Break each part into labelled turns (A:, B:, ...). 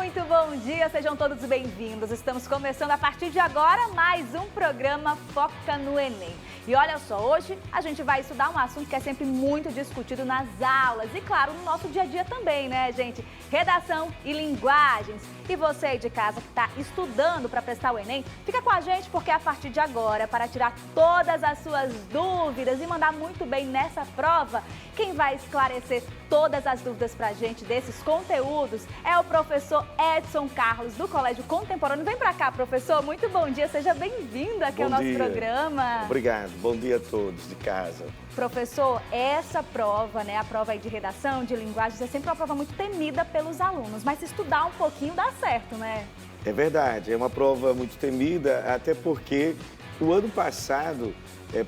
A: Muito bom dia, sejam todos bem-vindos. Estamos começando a partir de agora mais um programa Foca no Enem. E olha só, hoje a gente vai estudar um assunto que é sempre muito discutido nas aulas e, claro, no nosso dia a dia também, né, gente? Redação e linguagens. E você aí de casa que está estudando para prestar o Enem, fica com a gente porque a partir de agora, para tirar todas as suas dúvidas e mandar muito bem nessa prova, quem vai esclarecer todas as dúvidas para a gente desses conteúdos é o professor Edson Carlos, do Colégio Contemporâneo. Vem para cá, professor. Muito bom dia, seja bem-vindo aqui ao nosso programa.
B: Obrigado, bom dia a todos de casa.
A: Professor, essa prova, né, a prova aí de redação, de linguagens, é sempre uma prova muito temida pelos alunos, mas se estudar um pouquinho dá certo, né?
B: É verdade, é uma prova muito temida, até porque o ano passado,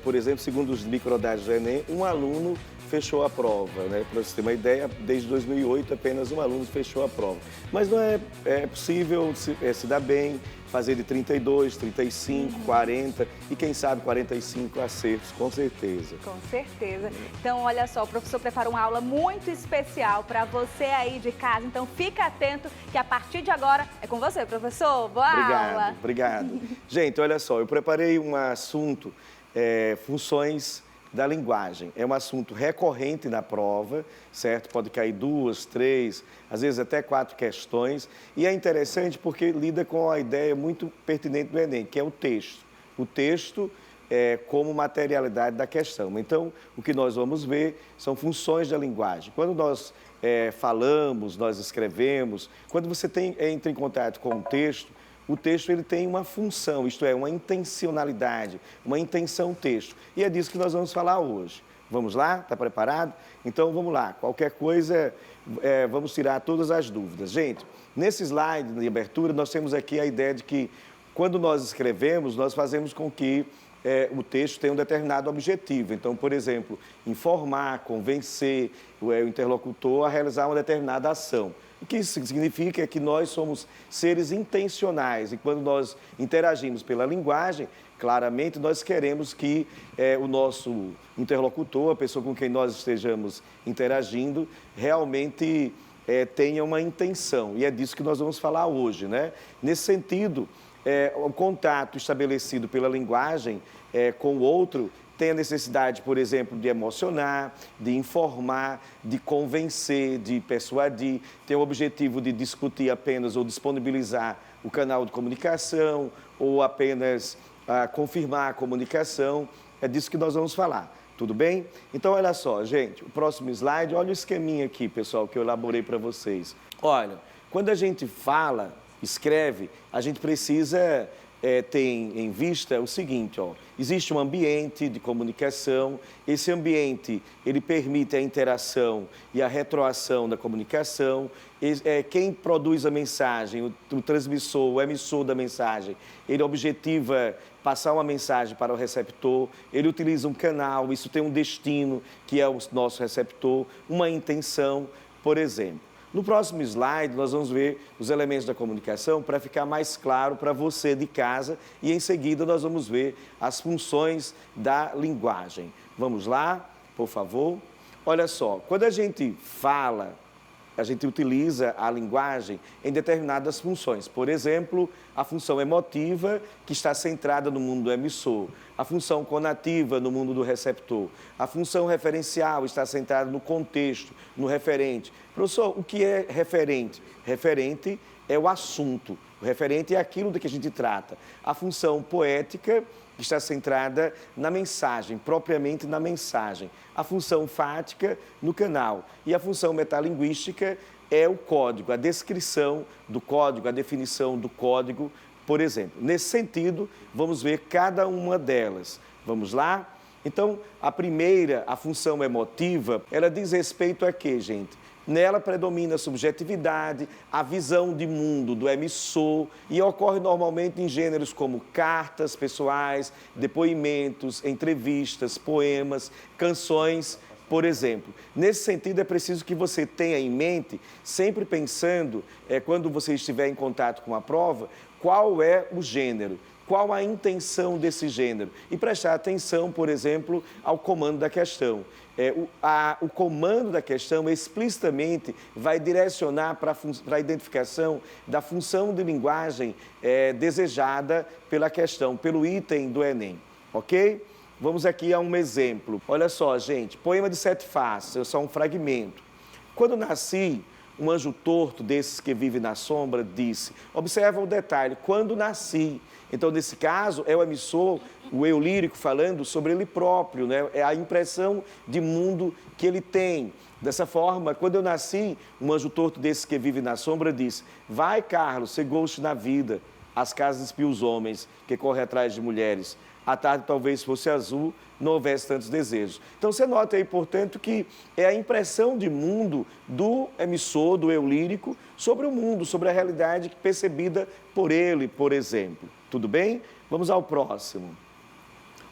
B: por exemplo, segundo os microdados do Enem, um aluno fechou a prova, né? Para você ter uma ideia, desde 2008 apenas um aluno fechou a prova. Mas não é possível se dar bem, fazer de 32, 35, 40 e quem sabe 45 acertos, com certeza.
A: Com certeza. Então, olha só, o professor preparou uma aula muito especial para você aí de casa. Então, fica atento que a partir de agora é com você, professor. Boa aula.
B: Obrigado. Gente, olha só, eu preparei um assunto, funções da linguagem. É um assunto recorrente na prova, certo? Pode cair 2, 3, às vezes até 4 questões. E é interessante porque lida com a ideia muito pertinente do Enem, que é o texto. O texto como materialidade da questão. Então, o que nós vamos ver são funções da linguagem. Quando nós falamos, nós escrevemos, quando você entra em contato com o texto ele tem uma função, isto é, uma intencionalidade, uma intenção texto. E é disso que nós vamos falar hoje. Vamos lá? Está preparado? Então, vamos lá. Qualquer coisa, vamos tirar todas as dúvidas. Gente, nesse slide de abertura, nós temos aqui a ideia de que, quando nós escrevemos, nós fazemos com que o texto tenha um determinado objetivo. Então, por exemplo, informar, convencer o interlocutor a realizar uma determinada ação. O que isso significa é que nós somos seres intencionais e quando nós interagimos pela linguagem, claramente nós queremos que o nosso interlocutor, a pessoa com quem nós estejamos interagindo, realmente tenha uma intenção. E é disso que nós vamos falar hoje, né? Nesse sentido, o contato estabelecido pela linguagem com o outro tem a necessidade, por exemplo, de emocionar, de informar, de convencer, de persuadir, tem o objetivo de discutir apenas ou disponibilizar o canal de comunicação ou apenas confirmar a comunicação. É disso que nós vamos falar, tudo bem? Então, olha só, gente, o próximo slide, olha o esqueminha aqui, pessoal, que eu elaborei para vocês. Olha, quando a gente fala, escreve, a gente precisa ter em vista o seguinte, ó, existe um ambiente de comunicação, esse ambiente ele permite a interação e a retroação da comunicação, quem produz a mensagem, o transmissor, o emissor da mensagem, ele objetiva passar uma mensagem para o receptor, ele utiliza um canal, isso tem um destino, que é o nosso receptor, uma intenção, por exemplo. No próximo slide, nós vamos ver os elementos da comunicação para ficar mais claro para você de casa e, em seguida, nós vamos ver as funções da linguagem. Vamos lá, por favor? Olha só, quando a gente fala, a gente utiliza a linguagem em determinadas funções. Por exemplo, a função emotiva, que está centrada no mundo do emissor. A função conativa, no mundo do receptor. A função referencial está centrada no contexto, no referente. Professor, o que é referente? Referente é o assunto. O referente é aquilo de que a gente trata. A função poética está centrada na mensagem, propriamente na mensagem. A função fática no canal. E a função metalinguística é o código, a descrição do código, a definição do código, por exemplo. Nesse sentido, vamos ver cada uma delas. Vamos lá? Então, a primeira, a função emotiva, ela diz respeito a quê, gente? Nela predomina a subjetividade, a visão de mundo do emissor e ocorre normalmente em gêneros como cartas pessoais, depoimentos, entrevistas, poemas, canções, por exemplo. Nesse sentido, é preciso que você tenha em mente, sempre pensando, quando você estiver em contato com a prova, qual é o gênero, qual a intenção desse gênero. E prestar atenção, por exemplo, ao comando da questão. O comando da questão explicitamente vai direcionar para a identificação da função de linguagem desejada pela questão, pelo item do Enem, ok? Vamos aqui a um exemplo. Olha só, gente, poema de 7 faces, é só um fragmento. Quando nasci, um anjo torto desses que vive na sombra disse, observa o detalhe, quando nasci. Então, nesse caso, é o emissor, o eu lírico falando sobre ele próprio, né? É a impressão de mundo que ele tem. Dessa forma, quando eu nasci, um anjo torto desses que vive na sombra disse, vai, Carlos, ser gosto na vida, as casas espiam os homens que correm atrás de mulheres. A tarde talvez fosse azul, não houvesse tantos desejos. Então, você nota aí, portanto, que é a impressão de mundo do emissor, do eu lírico, sobre o mundo, sobre a realidade percebida por ele, por exemplo. Tudo bem? Vamos ao próximo.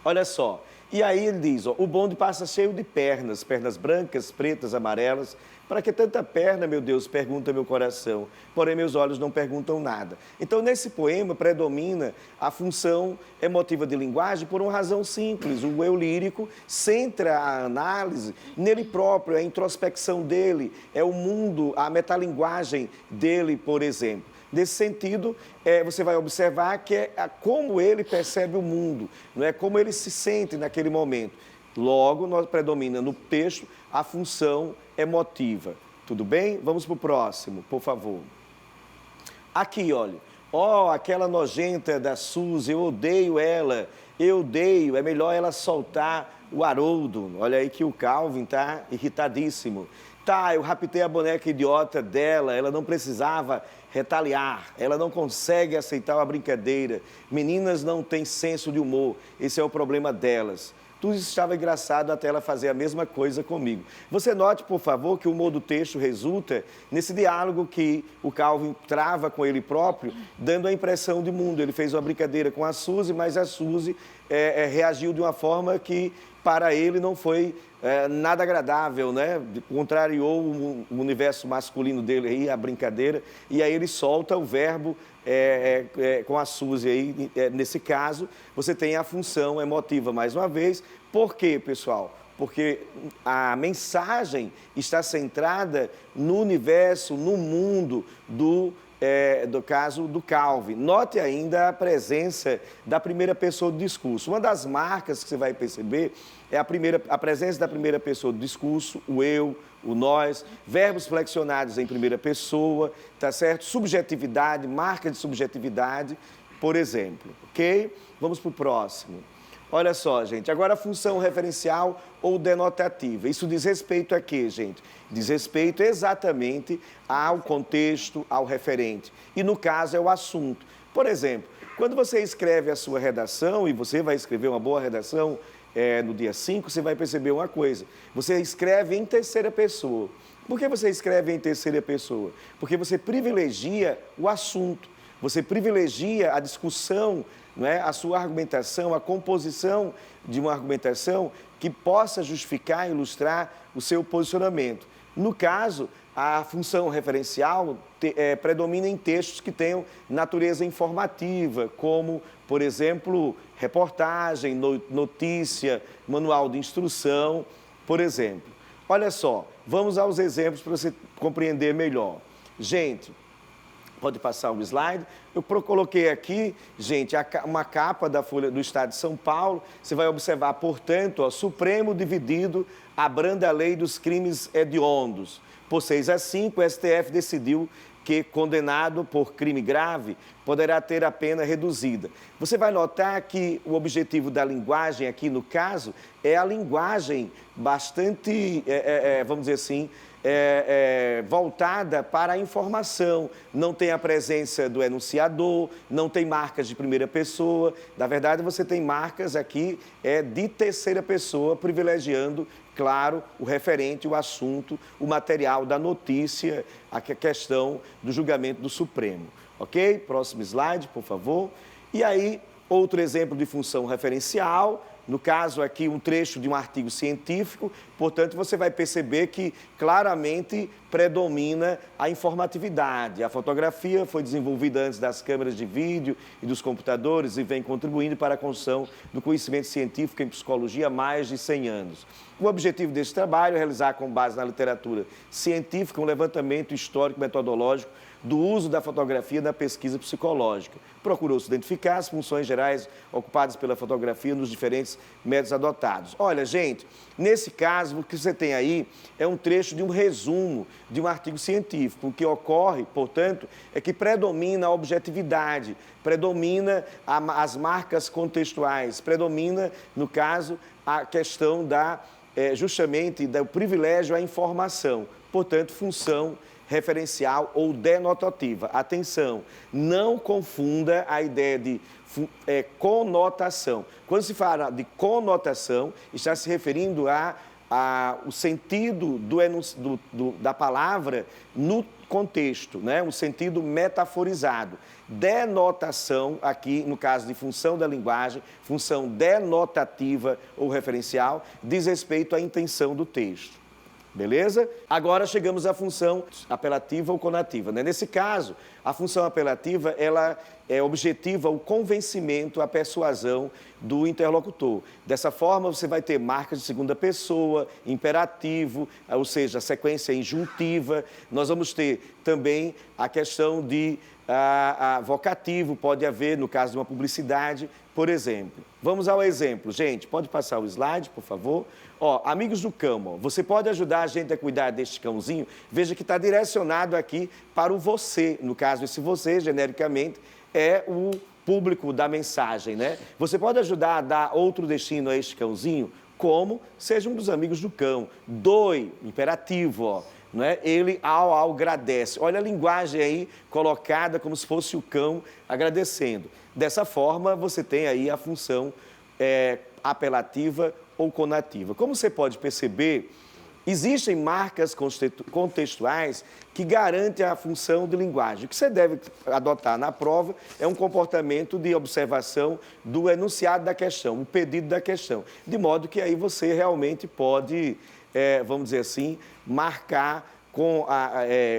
B: Olha só. E aí ele diz, ó, o bonde passa cheio de pernas, pernas brancas, pretas, amarelas. Para que tanta perna, meu Deus, pergunta meu coração, porém meus olhos não perguntam nada. Então, nesse poema, predomina a função emotiva de linguagem por uma razão simples. O eu lírico centra a análise nele próprio, a introspecção dele, é o mundo, a metalinguagem dele, por exemplo. Nesse sentido, você vai observar que é como ele percebe o mundo, não é como ele se sente naquele momento. Logo, nós predomina no texto a função emotiva. Tudo bem? Vamos para o próximo, por favor. Aqui, olha. Ó, aquela nojenta da Suzy, eu odeio ela. Eu odeio, é melhor ela soltar o Haroldo. Olha aí que o Calvin tá irritadíssimo. Tá, eu raptei a boneca idiota dela, ela não precisava retaliar, ela não consegue aceitar uma brincadeira. Meninas não têm senso de humor, esse é o problema delas. Tudo isso estava engraçado até ela fazer a mesma coisa comigo. Você note, por favor, que o humor do texto resulta nesse diálogo que o Calvin trava com ele próprio, dando a impressão de mundo. Ele fez uma brincadeira com a Suzy, mas a Suzy reagiu de uma forma que, para ele, não foi nada agradável, né? Contrariou o universo masculino dele aí, a brincadeira, e aí ele solta o verbo com a Suzy aí, nesse caso, você tem a função emotiva mais uma vez. Por quê, pessoal? Porque a mensagem está centrada no universo, no mundo do caso do Calvin. Note ainda a presença da primeira pessoa do discurso. Uma das marcas que você vai perceber é a presença da primeira pessoa do discurso, o eu, o nós, verbos flexionados em primeira pessoa, tá certo? Subjetividade, marca de subjetividade, por exemplo, ok? Vamos para o próximo. Olha só, gente, agora a função referencial ou denotativa. Isso diz respeito a quê, gente? Diz respeito exatamente ao contexto, ao referente. E, no caso, é o assunto. Por exemplo, quando você escreve a sua redação, e você vai escrever uma boa redação no dia 5, você vai perceber uma coisa. Você escreve em terceira pessoa. Por que você escreve em terceira pessoa? Porque você privilegia o assunto. Você privilegia a discussão, não é? A sua argumentação, a composição de uma argumentação que possa justificar e ilustrar o seu posicionamento. No caso, a função referencial predomina em textos que tenham natureza informativa, como, por exemplo, reportagem, notícia, manual de instrução, por exemplo. Olha só, vamos aos exemplos para você compreender melhor. Gente, pode passar o slide. Eu coloquei aqui, gente, uma capa da Folha do Estado de São Paulo. Você vai observar, portanto, ó, Supremo dividido, abranda a lei dos crimes hediondos. Por 6-5, o STF decidiu que condenado por crime grave poderá ter a pena reduzida. Você vai notar que o objetivo da linguagem aqui, no caso, é a linguagem bastante, vamos dizer assim, voltada para a informação. Não tem a presença do enunciador, não tem marcas de primeira pessoa. Na verdade, você tem marcas aqui de terceira pessoa, privilegiando, claro, o referente, o assunto, o material da notícia, a questão do julgamento do Supremo. Ok? Próximo slide, por favor. E aí, outro exemplo de função referencial, no caso aqui, um trecho de um artigo científico, portanto, você vai perceber que claramente predomina a informatividade. A fotografia foi desenvolvida antes das câmeras de vídeo e dos computadores e vem contribuindo para a construção do conhecimento científico em psicologia há mais de 100 anos. O objetivo desse trabalho é realizar, com base na literatura científica, um levantamento histórico metodológico do uso da fotografia na pesquisa psicológica. Procurou-se identificar as funções gerais ocupadas pela fotografia nos diferentes métodos adotados. Olha, gente, nesse caso, o que você tem aí é um trecho de um resumo de um artigo científico. O que ocorre, portanto, é que predomina a objetividade, predomina as marcas contextuais, predomina, no caso, a questão justamente do privilégio à informação, portanto, função referencial ou denotativa. Atenção, não confunda a ideia de conotação. Quando se fala de conotação, está se referindo ao sentido da palavra no contexto, né? Um sentido metaforizado. Denotação, aqui no caso de função da linguagem, função denotativa ou referencial, diz respeito à intenção do texto. Beleza? Agora chegamos à função apelativa ou conativa, né? Nesse caso, a função apelativa, ela objetiva o convencimento, a persuasão do interlocutor. Dessa forma, você vai ter marcas de segunda pessoa, imperativo, ou seja, a sequência injuntiva. Nós vamos ter também a questão de vocativo, pode haver no caso de uma publicidade, por exemplo. Vamos ao exemplo. Gente, pode passar o slide, por favor? Ó, amigos do cão, ó, você pode ajudar a gente a cuidar deste cãozinho? Veja que está direcionado aqui para o você. No caso, esse você, genericamente, é o público da mensagem, né? Você pode ajudar a dar outro destino a este cãozinho? Como? Seja um dos amigos do cão. Doe, imperativo, ó. Não é? Ele ao agradece. Olha a linguagem aí colocada como se fosse o cão agradecendo. Dessa forma, você tem aí a função apelativa ou conativa. Como você pode perceber, existem marcas contextuais que garantem a função de linguagem. O que você deve adotar na prova é um comportamento de observação do enunciado da questão, o pedido da questão, de modo que aí você realmente pode, vamos dizer assim, marcar com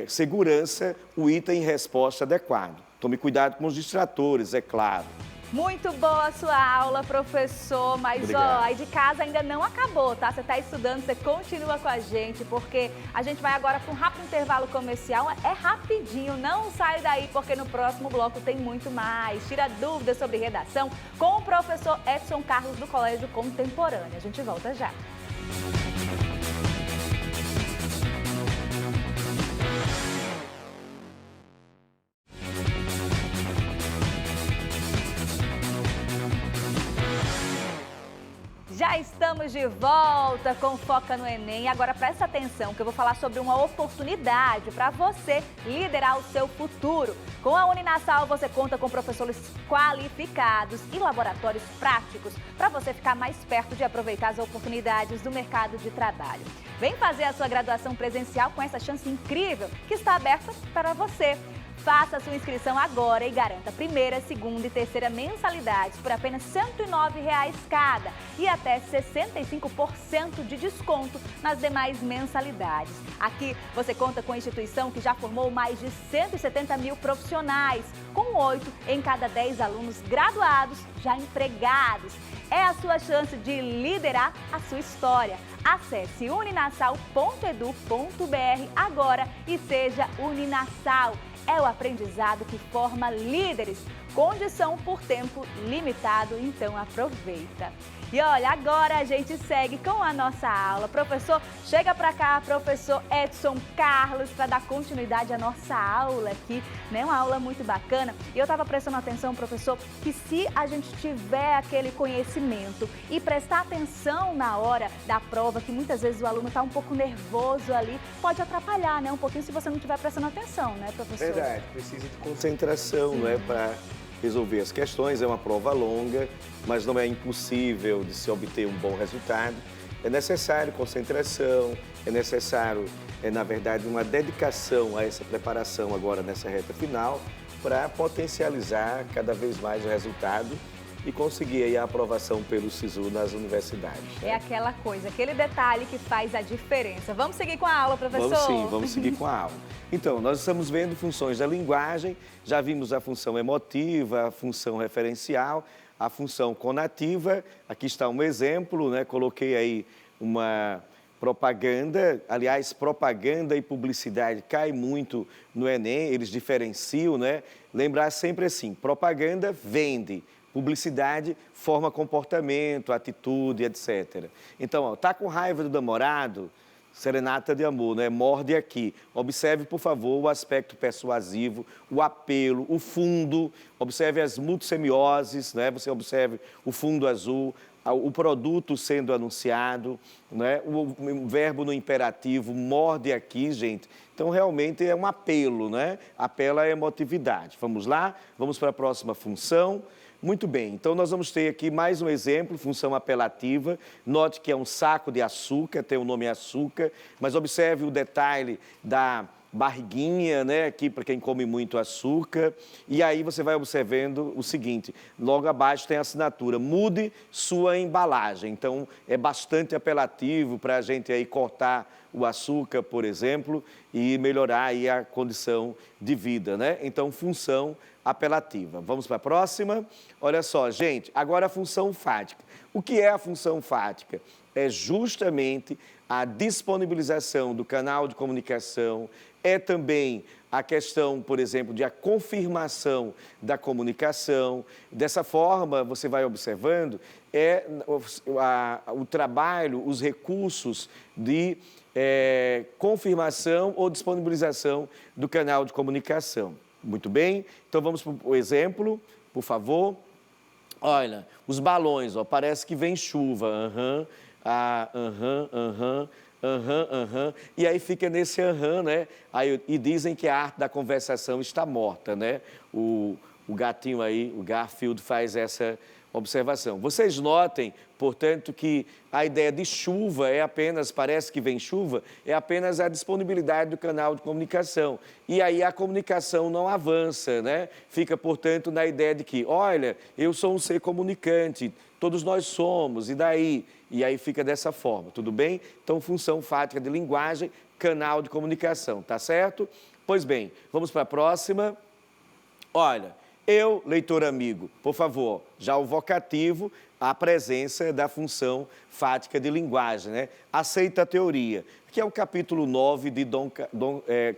B: segurança o item em resposta adequado. Tome cuidado com os distratores, é claro.
A: Muito boa a sua aula, professor, mas
B: Obrigado.
A: ó, aí de casa ainda não acabou, tá? Você está estudando, você continua com a gente, porque a gente vai agora para um rápido intervalo comercial, é rapidinho, não sai daí, porque no próximo bloco tem muito mais. Tira dúvidas sobre redação com o professor Edson Carlos do Colégio Contemporâneo. A gente volta já. Já estamos de volta com Foca no Enem. Agora presta atenção que eu vou falar sobre uma oportunidade para você liderar o seu futuro. Com a Uninasal você conta com professores qualificados e laboratórios práticos para você ficar mais perto de aproveitar as oportunidades do mercado de trabalho. Vem fazer a sua graduação presencial com essa chance incrível que está aberta para você. Faça a sua inscrição agora e garanta a primeira, segunda e terceira mensalidades por apenas R$ 109,00 cada e até 65% de desconto nas demais mensalidades. Aqui você conta com a instituição que já formou mais de 170 mil profissionais, com 8 em cada 10 alunos graduados já empregados. É a sua chance de liderar a sua história. Acesse uninasal.edu.br agora e seja Uninasal. É o aprendizado que forma líderes. Condição por tempo limitado, então aproveita. E olha, agora a gente segue com a nossa aula. Professor, chega para cá, professor Edson Carlos, para dar continuidade à nossa aula aqui, né? Uma aula muito bacana. E eu estava prestando atenção, professor, que se a gente tiver aquele conhecimento e prestar atenção na hora da prova, que muitas vezes o aluno está um pouco nervoso ali, pode atrapalhar, né? Um pouquinho se você não estiver prestando atenção, né, professor?
B: Verdade, precisa de concentração, não é, para resolver as questões. É uma prova longa, mas não é impossível de se obter um bom resultado. É necessário concentração, é necessário, na verdade, uma dedicação a essa preparação agora nessa reta final para potencializar cada vez mais o resultado e conseguir aí a aprovação pelo SISU nas universidades.
A: É aquela coisa, aquele detalhe que faz a diferença. Vamos seguir com a aula, professor?
B: Vamos sim, vamos seguir com a aula. Então, nós estamos vendo funções da linguagem, já vimos a função emotiva, a função referencial, a função conativa. Aqui está um exemplo, né? Coloquei aí uma propaganda, aliás, propaganda e publicidade cai muito no Enem, eles diferenciam, né? Lembrar sempre assim, propaganda vende, publicidade forma comportamento, atitude, etc. Então, ó, tá com raiva do namorado? Serenata de amor, né? Morde aqui. Observe, por favor, o aspecto persuasivo, o apelo, o fundo. Observe as multissemioses, né? Você observe o fundo azul, o produto sendo anunciado, né? O verbo no imperativo, morde aqui, gente. Então, realmente é um apelo, né? Apela à emotividade. Vamos lá? Vamos para a próxima função. Muito bem, então nós vamos ter aqui mais um exemplo, função apelativa. Note que é um saco de açúcar, tem o nome açúcar, mas observe o detalhe da barriguinha, né, aqui para quem come muito açúcar. E aí você vai observando o seguinte, logo abaixo tem a assinatura, mude sua embalagem. Então é bastante apelativo para a gente aí cortar o açúcar, por exemplo, e melhorar aí a condição de vida, né? Então, função apelativa. Vamos para a próxima? Olha só, gente, agora a função fática. O que é a função fática? É justamente a disponibilização do canal de comunicação, é também a questão, por exemplo, de a confirmação da comunicação. Dessa forma, você vai observando, o trabalho, os recursos de confirmação ou disponibilização do canal de comunicação. Muito bem? Então, vamos para o exemplo, por favor. Olha, os balões, ó, parece que vem chuva. E aí fica nesse né? E dizem que a arte da conversação está morta, né? O gatinho aí, o Garfield, faz essa observação. Vocês notem, portanto, que a ideia de chuva é apenas, parece que vem chuva, é apenas a disponibilidade do canal de comunicação. E aí a comunicação não avança, né? Fica, portanto, na ideia de que, olha, eu sou um ser comunicante, todos nós somos, e daí? E aí fica dessa forma, tudo bem? Então, função fática de linguagem, canal de comunicação, tá certo? Pois bem, vamos para a próxima. Olha, eu, leitor amigo, por favor, já o vocativo, a presença da função fática de linguagem, né? Aceita a teoria, que é o capítulo 9 de Dom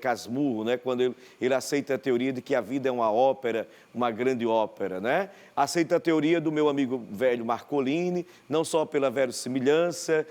B: Casmurro, né? Quando ele aceita a teoria de que a vida é uma ópera, uma grande ópera, né? Aceita a teoria do meu amigo velho Marcolini, não só pela verossimilhança,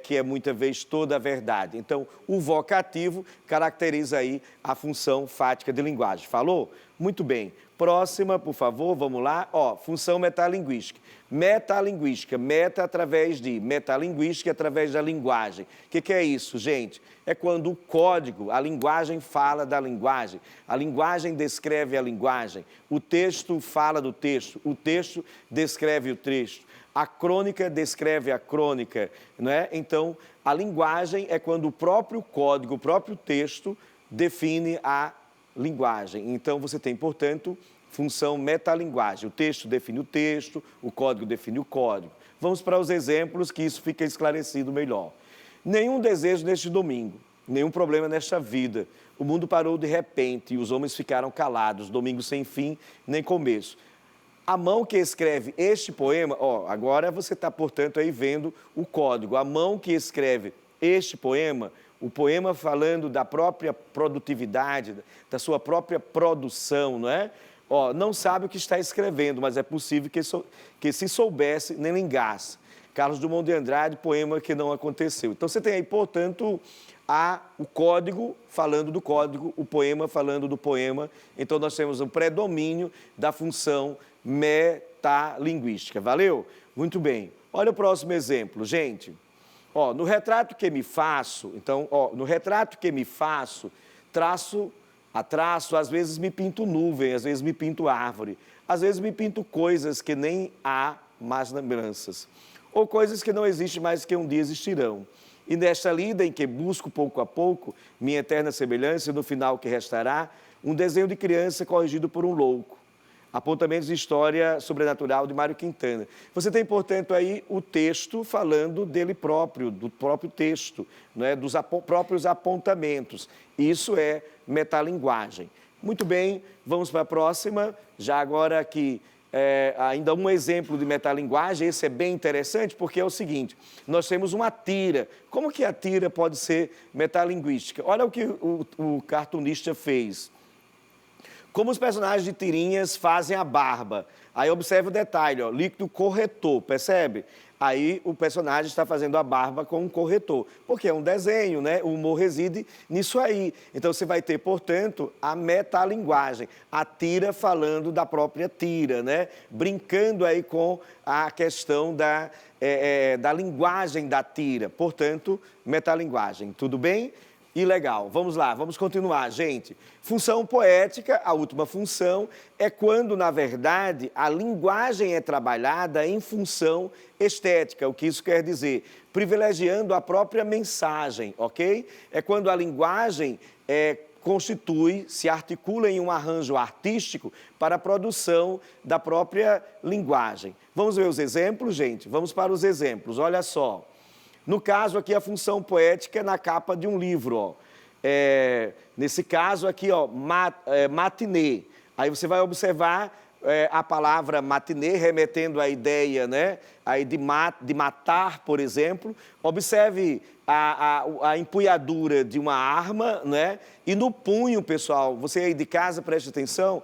B: que é muita vez toda a verdade. Então, o vocativo caracteriza aí a função fática de linguagem. Falou? Muito bem. Próxima, por favor, vamos lá. Ó, função metalinguística. Metalinguística, meta através de, metalinguística através da linguagem. O que é isso, gente? É quando o código, a linguagem fala da linguagem, a linguagem descreve a linguagem, o texto fala do texto, o texto descreve o texto, a crônica descreve a crônica, não é? Então, a linguagem é quando o próprio código, o próprio texto define a linguagem. Então, você tem, portanto, função metalinguagem. O texto define o texto, o código define o código. Vamos para os exemplos que isso fica esclarecido melhor. Nenhum desejo neste domingo, nenhum problema nesta vida. O mundo parou de repente e os homens ficaram calados, domingo sem fim nem começo. A mão que escreve este poema, ó, agora você está, portanto, aí vendo o código. A mão que escreve este poema, o poema falando da própria produtividade, da sua própria produção, não é? Ó, não sabe o que está escrevendo, mas é possível que se soubesse, nem lingasse. Carlos Drummond de Andrade, poema que não aconteceu. Então, você tem aí, portanto, o código falando do código, o poema falando do poema. Então, nós temos um predomínio da função metalinguística. Valeu? Muito bem. Olha o próximo exemplo, gente. Ó, no retrato que me faço, então, ó, no retrato que me faço, traço, às vezes me pinto nuvem, às vezes me pinto árvore, às vezes me pinto coisas que nem há mais lembranças, ou coisas que não existem mais que um dia existirão. E nesta lida em que busco pouco a pouco minha eterna semelhança, no final que restará, um desenho de criança corrigido por um louco. Apontamentos de História Sobrenatural de Mário Quintana. Você tem, portanto, aí o texto falando dele próprio, do próprio texto, né? Dos próprios apontamentos. Isso é metalinguagem. Muito bem, vamos para a próxima. Já agora aqui, ainda um exemplo de metalinguagem, esse é bem interessante porque é o seguinte, nós temos uma tira. Como que a tira pode ser metalinguística? Olha o que o cartunista fez. Como os personagens de tirinhas fazem a barba. Aí observe o detalhe, ó, líquido corretor, percebe? Aí o personagem está fazendo a barba com um corretor, porque é um desenho, né? O humor reside nisso aí. Então você vai ter, portanto, a metalinguagem, a tira falando da própria tira, né? Brincando aí com a questão da linguagem da tira, portanto, metalinguagem. Tudo bem? E legal, vamos lá, vamos continuar, gente. Função poética, a última função, é quando, na verdade, a linguagem é trabalhada em função estética. O que isso quer dizer? Privilegiando a própria mensagem, ok? É quando a linguagem constitui, se articula em um arranjo artístico para a produção da própria linguagem. Vamos ver os exemplos, gente? Vamos para os exemplos, olha só. No caso aqui, a função poética é na capa de um livro, ó. Nesse caso aqui, ó, matinê. Aí você vai observar a palavra matinê remetendo à ideia, né? Aí de matar, por exemplo. Observe a empunhadura de uma arma, né? E no punho, pessoal, você aí de casa, preste atenção,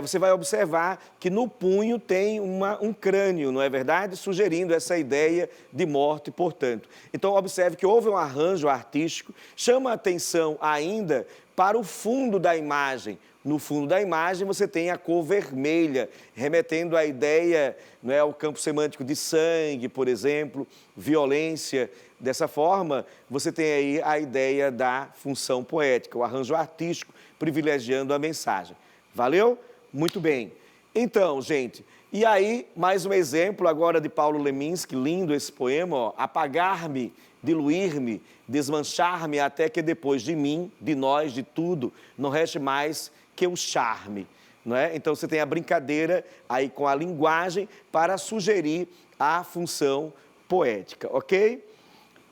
B: você vai observar que no punho tem um crânio, não é verdade? Sugerindo essa ideia de morte, portanto. Então, observe que houve um arranjo artístico, chama a atenção ainda para o fundo da imagem. No fundo da imagem você tem a cor vermelha, remetendo à ideia, não é, ao campo semântico de sangue, por exemplo, violência. Dessa forma, você tem aí a ideia da função poética, o arranjo artístico privilegiando a mensagem. Valeu? Muito bem. Então, gente, e aí, mais um exemplo agora de Paulo Leminski, lindo esse poema, ó. Apagar-me, diluir-me, desmanchar-me até que depois de mim, de nós, de tudo, não reste mais que o charme, não é? Então, você tem a brincadeira aí com a linguagem para sugerir a função poética, ok?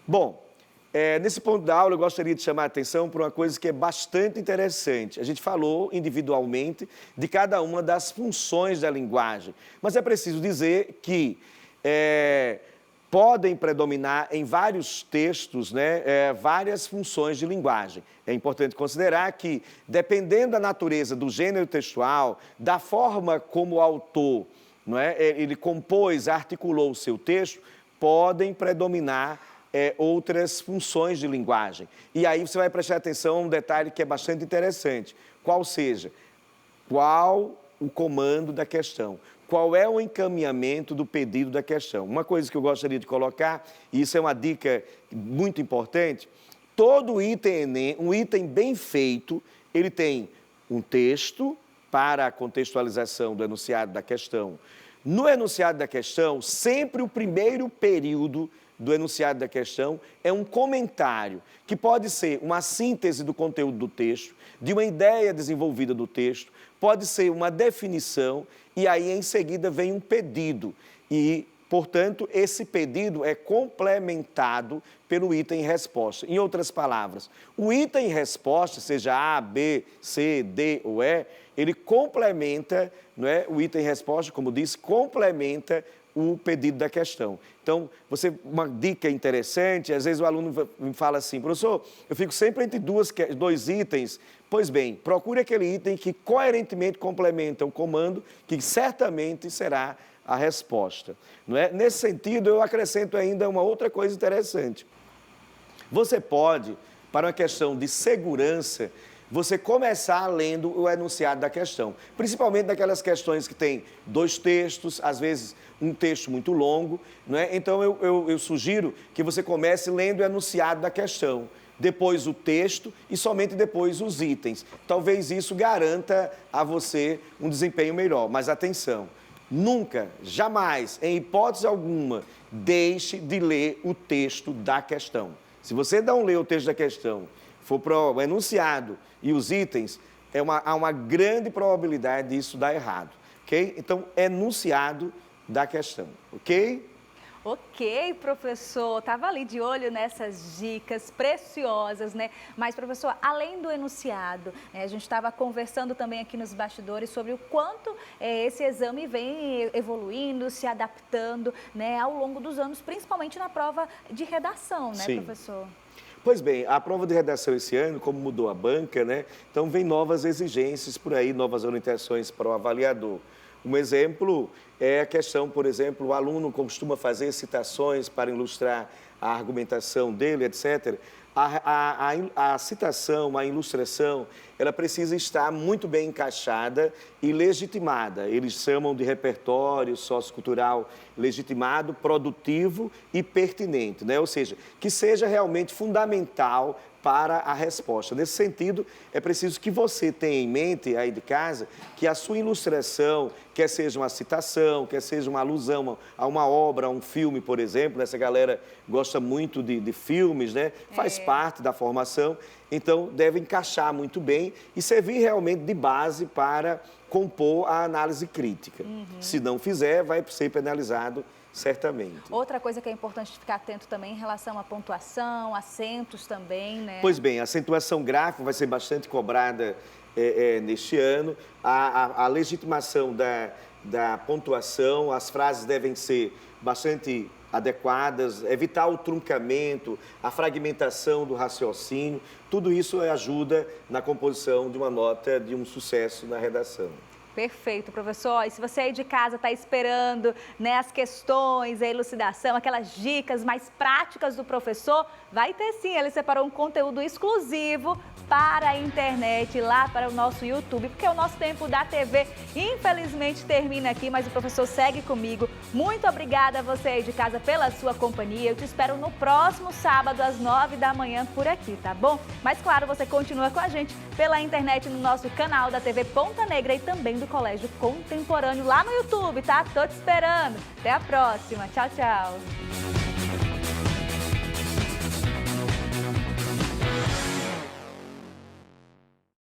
B: Bom, nesse ponto da aula eu gostaria de chamar a atenção para uma coisa que é bastante interessante. A gente falou individualmente de cada uma das funções da linguagem, mas é preciso dizer que podem predominar em vários textos, né, várias funções de linguagem. É importante considerar que, dependendo da natureza do gênero textual, da forma como o autor, não é, ele compôs, articulou o seu texto, podem predominar outras funções de linguagem. E aí você vai prestar atenção a um detalhe que é bastante interessante. Qual seja? Qual o comando da questão? Qual é o encaminhamento do pedido da questão? Uma coisa que eu gostaria de colocar, e isso é uma dica muito importante, todo item Enem, um item bem feito, ele tem um texto para a contextualização do enunciado da questão. No enunciado da questão, sempre o primeiro período do enunciado da questão é um comentário, que pode ser uma síntese do conteúdo do texto, de uma ideia desenvolvida do texto, pode ser uma definição, e aí em seguida vem um pedido. E, portanto, esse pedido é complementado pelo item resposta. Em outras palavras, o item resposta, seja A, B, C, D ou E, ele complementa, não é? O item resposta, como disse, complementa o pedido da questão. Então, uma dica interessante, às vezes o aluno me fala assim, professor, eu fico sempre entre dois itens. Pois bem, procure aquele item que coerentemente complementa o comando, que certamente será a resposta. Não é? Nesse sentido, eu acrescento ainda uma outra coisa interessante. Você pode, para uma questão de segurança, você começar lendo o enunciado da questão, principalmente daquelas questões que tem dois textos, às vezes um texto muito longo, não é? Então eu sugiro que você comece lendo o enunciado da questão, depois o texto e somente depois os itens. Talvez isso garanta a você um desempenho melhor, mas atenção, nunca, jamais, em hipótese alguma, deixe de ler o texto da questão. Se você não ler o texto da questão, for para o enunciado e os itens, há uma grande probabilidade disso dar errado. ok? Então, enunciado da questão, ok?
A: Ok, professor, estava ali de olho nessas dicas preciosas, né? Mas, professor, além do enunciado, né, a gente estava conversando também aqui nos bastidores sobre o quanto esse exame vem evoluindo, se adaptando, né, ao longo dos anos, principalmente na prova de redação, né,
B: Sim.
A: professor?
B: Pois bem, a prova de redação esse ano, como mudou a banca, né? Então, vem novas exigências por aí, novas orientações para o avaliador. Um exemplo é a questão, por exemplo, o aluno costuma fazer citações para ilustrar a argumentação dele, etc. A citação, a ilustração, ela precisa estar muito bem encaixada e legitimada. Eles chamam de repertório sociocultural legitimado, produtivo e pertinente, né? Ou seja, que seja realmente fundamental para a resposta. Nesse sentido, é preciso que você tenha em mente aí de casa que a sua ilustração, quer seja uma citação, quer seja uma alusão a uma obra, a um filme, por exemplo, essa galera gosta muito de filmes, né? Faz parte da formação, então deve encaixar muito bem e servir realmente de base para compor a análise crítica. Se não fizer, vai ser penalizado certamente.
A: Outra coisa que é importante ficar atento também em relação à pontuação, acentos também, né?
B: Pois bem, a acentuação gráfica vai ser bastante cobrada neste ano. A legitimação da pontuação, as frases devem ser bastante adequadas, evitar o truncamento, a fragmentação do raciocínio. Tudo isso ajuda na composição de uma nota de um sucesso na redação.
A: Perfeito, professor. E se você aí de casa está esperando, né, as questões, a elucidação, aquelas dicas mais práticas do professor, vai ter sim. Ele separou um conteúdo exclusivo para a internet, lá para o nosso YouTube, porque o nosso tempo da TV, infelizmente, termina aqui, mas o professor segue comigo. Muito obrigada a você aí de casa pela sua companhia. Eu te espero no próximo sábado, às 9 da manhã, por aqui, tá bom? Mas, claro, você continua com a gente pela internet no nosso canal da TV Ponta Negra e também do Colégio Contemporâneo lá no YouTube, tá? Tô te esperando. Até a próxima. Tchau, tchau.